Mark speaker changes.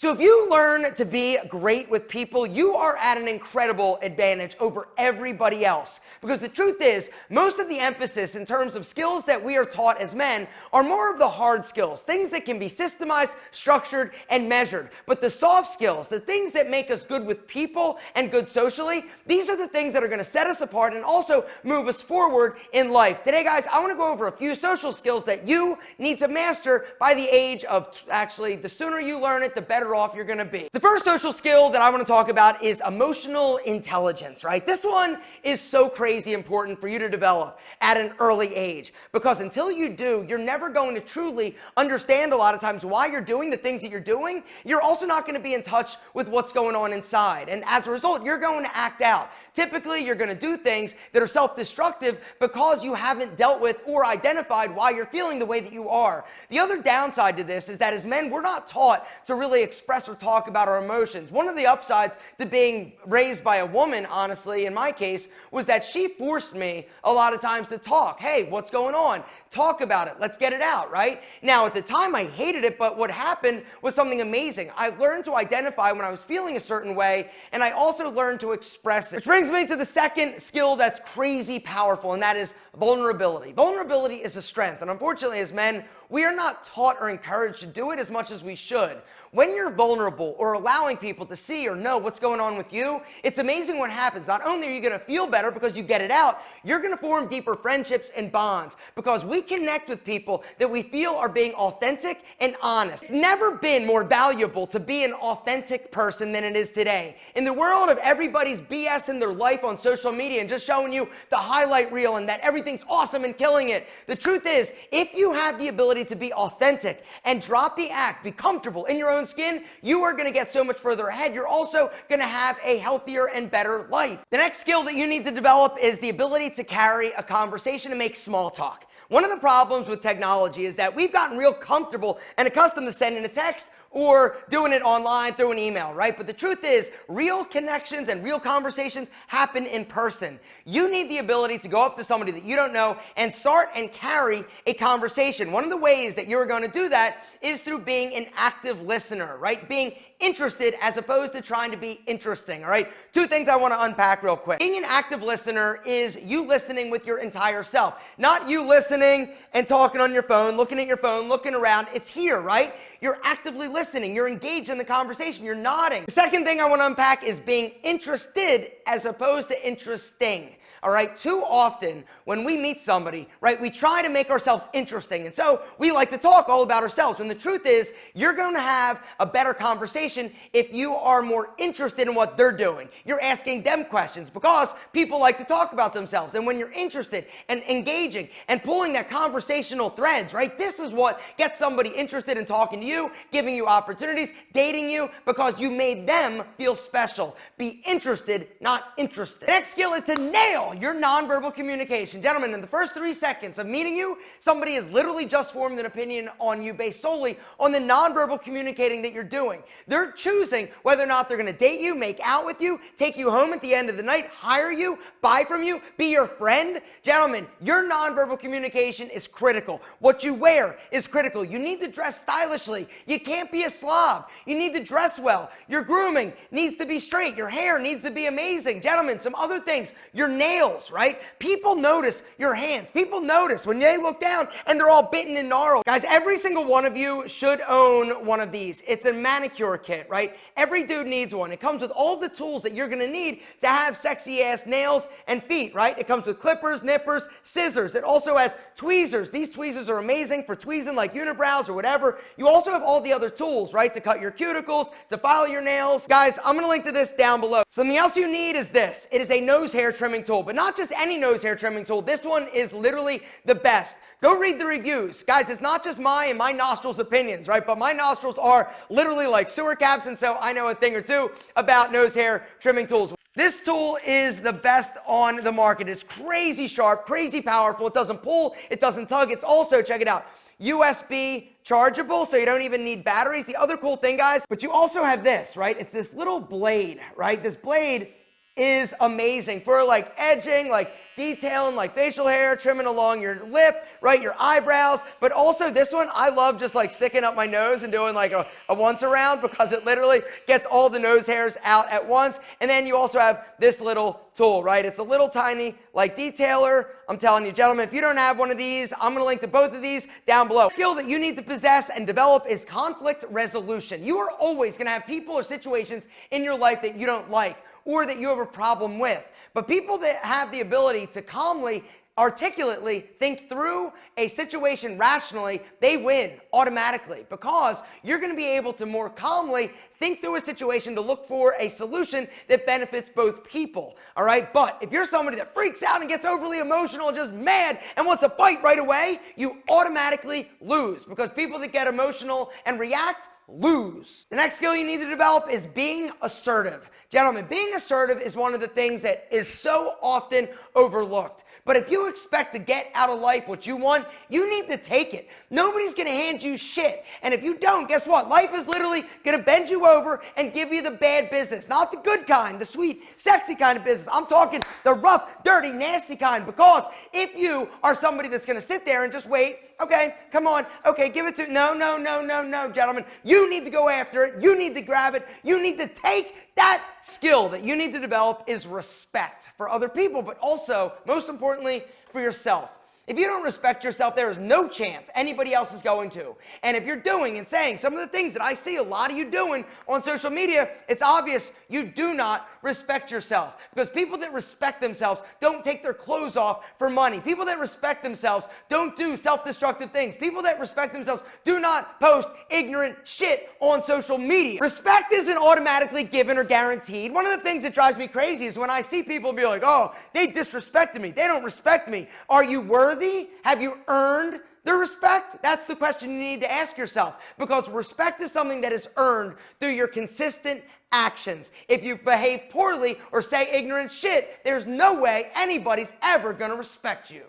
Speaker 1: So if you learn to be great with people, you are at an incredible advantage over everybody else. Because the truth is, most of the emphasis in terms of skills that we are taught as men are more of the hard skills, things that can be systemized, structured, and measured. But the soft skills, the things that make us good with people and good socially, these are the things that are going to set us apart and also move us forward in life. Today, guys, I want to go over a few social skills that you need to master by the age of, actually, the sooner you learn it, the better off you're going to be. The first social skill that I want to talk about is emotional intelligence, right? This one is so crazy important for you to develop at an early age, because until you do, you're never going to truly understand a lot of times why you're doing the things that you're doing. You're also not going to be in touch with what's going on inside. And as a result, you're going to act out. Typically, you're going to do things that are self-destructive because you haven't dealt with or identified why you're feeling the way that you are. The other downside to this is that as men, we're not taught to really express or talk about our emotions. One of the upsides to being raised by a woman, honestly, in my case, was that she forced me a lot of times to talk. Hey, what's going on? Talk about it. Let's get it out, right? Now, at the time, I hated it, but what happened was something amazing. I learned to identify when I was feeling a certain way, and I also learned to express it. Which brings me to the second skill that's crazy powerful, and that is vulnerability. Vulnerability is a strength, and unfortunately, as men, we are not taught or encouraged to do it as much as we should. When you're vulnerable or allowing people to see or know what's going on with you, it's amazing what happens. Not only are you going to feel better because you get it out, you're going to form deeper friendships and bonds because we connect with people that we feel are being authentic and honest. It's never been more valuable to be an authentic person than it is today. In the world of everybody's BS in their life on social media and just showing you the highlight reel and that everything's awesome and killing it, the truth is, if you have the ability to be authentic and drop the act, be comfortable in your own skin, you are going to get so much further ahead. You're also going to have a healthier and better life. The next skill that you need to develop is the ability to carry a conversation and make small talk. One of the problems with technology is that we've gotten real comfortable and accustomed to sending a text or doing it online through an email, right? But the truth is, real connections and real conversations happen in person. You need the ability to go up to somebody that you don't know and start and carry a conversation. One of the ways that you're going to do that is through being an active listener, right? Being interested as opposed to trying to be interesting, all right? Two things I want to unpack real quick. Being an active listener is you listening with your entire self, not you listening and talking on your phone, looking at your phone, looking around. It's here, right? You're actively listening. You're engaged in the conversation. You're nodding. The second thing I want to unpack is being interested as opposed to interesting. All right, too often when we meet somebody, right, we try to make ourselves interesting. And so we like to talk all about ourselves. When the truth is, you're going to have a better conversation if you are more interested in what they're doing. You're asking them questions because people like to talk about themselves. And when you're interested and engaging and pulling that conversational threads, right, this is what gets somebody interested in talking to you, giving you opportunities, dating you, because you made them feel special. Be interested, not interested. The next skill is to nail your nonverbal communication. Gentlemen, in the first 3 seconds of meeting you, somebody has literally just formed an opinion on you based solely on the nonverbal communicating that you're doing. They're choosing whether or not they're going to date you, make out with you, take you home at the end of the night, hire you, buy from you, be your friend. Gentlemen, your nonverbal communication is critical. What you wear is critical. You need to dress stylishly. You can't be a slob. You need to dress well. Your grooming needs to be straight. Your hair needs to be amazing. Gentlemen, some other things. Your nails, right? People notice your hands. People notice when they look down and they're all bitten and gnarled. Guys, every single one of you should own one of these. It's a manicure kit, right? Every dude needs one. It comes with all the tools that you're going to need to have sexy ass nails and feet, right? It comes with clippers, nippers, scissors. It also has tweezers. These tweezers are amazing for tweezing like unibrows or whatever. You also have all the other tools, right? To cut your cuticles, to file your nails. Guys, I'm going to link to this down below. Something else you need is this. It is a nose hair trimming tool, but not just any nose hair trimming tool. This one is literally the best. Go read the reviews. Guys, it's not just my and my nostrils opinions, right? But my nostrils are literally like sewer caps, and so I know a thing or two about nose hair trimming tools. This tool is the best on the market. It's crazy sharp, crazy powerful. It doesn't pull, it doesn't tug. It's also, check it out, USB chargeable, so you don't even need batteries. The other cool thing, guys, but you also have this, right? It's this little blade, right? This blade is amazing for like edging, like detailing, like facial hair, trimming along your lip, right, your eyebrows. But also this one, I love just like sticking up my nose and doing like a once around, because it literally gets all the nose hairs out at once. And then you also have this little tool, right? It's a little tiny like detailer. I'm telling you, gentlemen, if you don't have one of these, I'm going to link to both of these down below. The skill that you need to possess and develop is conflict resolution. You are always going to have people or situations in your life that you don't like, or that you have a problem with. But people that have the ability to calmly, articulately think through a situation rationally, they win automatically, because you're going to be able to more calmly think through a situation to look for a solution that benefits both people, all right? But if you're somebody that freaks out and gets overly emotional and just mad and wants to fight right away, you automatically lose, because people that get emotional and react lose. The next skill you need to develop is being assertive. Gentlemen, being assertive is one of the things that is so often overlooked. But if you expect to get out of life what you want, you need to take it. Nobody's going to hand you shit. And if you don't, guess what? Life is literally going to bend you over and give you the bad business. Not the good kind, the sweet, sexy kind of business. I'm talking the rough, dirty, nasty kind. Because if you are somebody that's going to sit there and just wait, okay, come on, okay, give it to, no, gentlemen. You need to go after it. You need to grab it. You need to take that. Skill that you need to develop is respect for other people, but also, most importantly, for yourself. If you don't respect yourself, there is no chance anybody else is going to. And if you're doing and saying some of the things that I see a lot of you doing on social media, it's obvious you do not respect yourself. Because people that respect themselves don't take their clothes off for money. People that respect themselves don't do self-destructive things. People that respect themselves do not post ignorant shit on social media. Respect isn't automatically given or guaranteed. One of the things that drives me crazy is when I see people be like, oh, they disrespected me. They don't respect me. Are you worthy? Have you earned the respect? That's the question you need to ask yourself, because respect is something that is earned through your consistent actions. If you behave poorly or say ignorant shit, there's no way anybody's ever going to respect you.